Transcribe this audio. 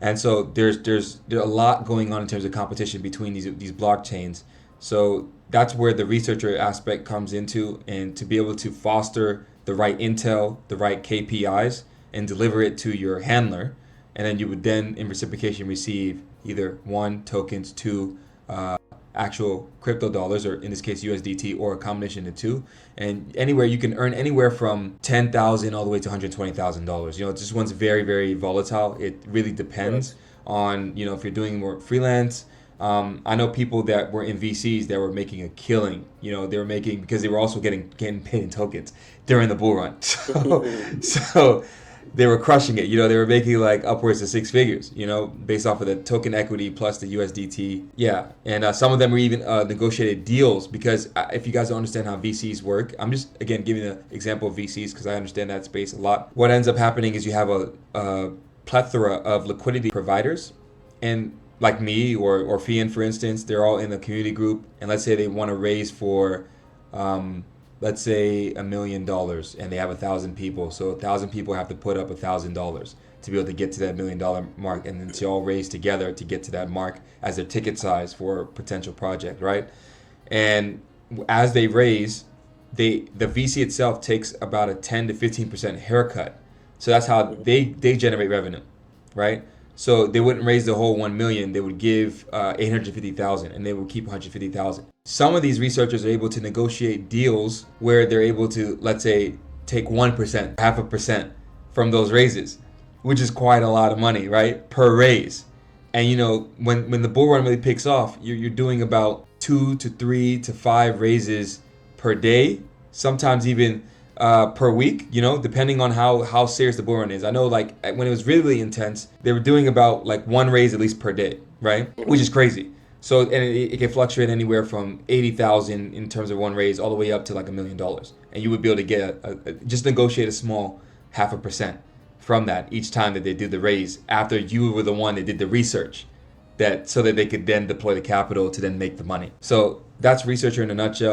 And so there's a lot going on in terms of competition between these blockchains. So that's where the researcher aspect comes into, and to be able to foster the right intel, the right KPIs, and deliver it to your handler, and then you would then in reciprocation receive either one, tokens, two, actual crypto dollars, or in this case USDT, or a combination of the two. And anywhere you can earn anywhere from 10,000 all the way to $120,000. This one's very, very volatile. It really depends Correct. on, if you're doing more freelance. I know people that were in VCs that were making a killing. They were making, because they were also getting paid in tokens during the bull run. So they were crushing it. They were making like upwards of six figures, based off of the token equity plus the USDT. Yeah. And some of them were even negotiated deals, because if you guys don't understand how VCs work, I'm just, again, giving an example of VCs because I understand that space a lot. What ends up happening is you have a plethora of liquidity providers, and like me or Fian, for instance, they're all in the community group, and let's say they want to raise for let's say $1 million, and they have 1,000 people. So 1,000 people have to put up $1,000 to be able to get to that $1 million mark, and then to all raise together to get to that mark as their ticket size for a potential project, right? And as they raise, the VC itself takes about a 10 to 15% haircut. So that's how they generate revenue, right? So they wouldn't raise the whole 1 million. They would give 850,000, and they would keep 150,000. Some of these researchers are able to negotiate deals where they're able to, let's say, take 1%, half a percent from those raises, which is quite a lot of money, right? Per raise. And when the bull run really picks off, you're doing about 2 to 3 to 5 raises per day, sometimes even per week, depending on how serious the bull run is. I know, like, when it was really intense, they were doing about like one raise at least per day, right? Which is crazy. So, and it can fluctuate anywhere from 80,000 in terms of one raise all the way up to like $1 million. And you would be able to get just negotiate a small half a percent from that each time that they do the raise, after you were the one that did the research, so that they could then deploy the capital to then make the money. So that's researcher in a nutshell.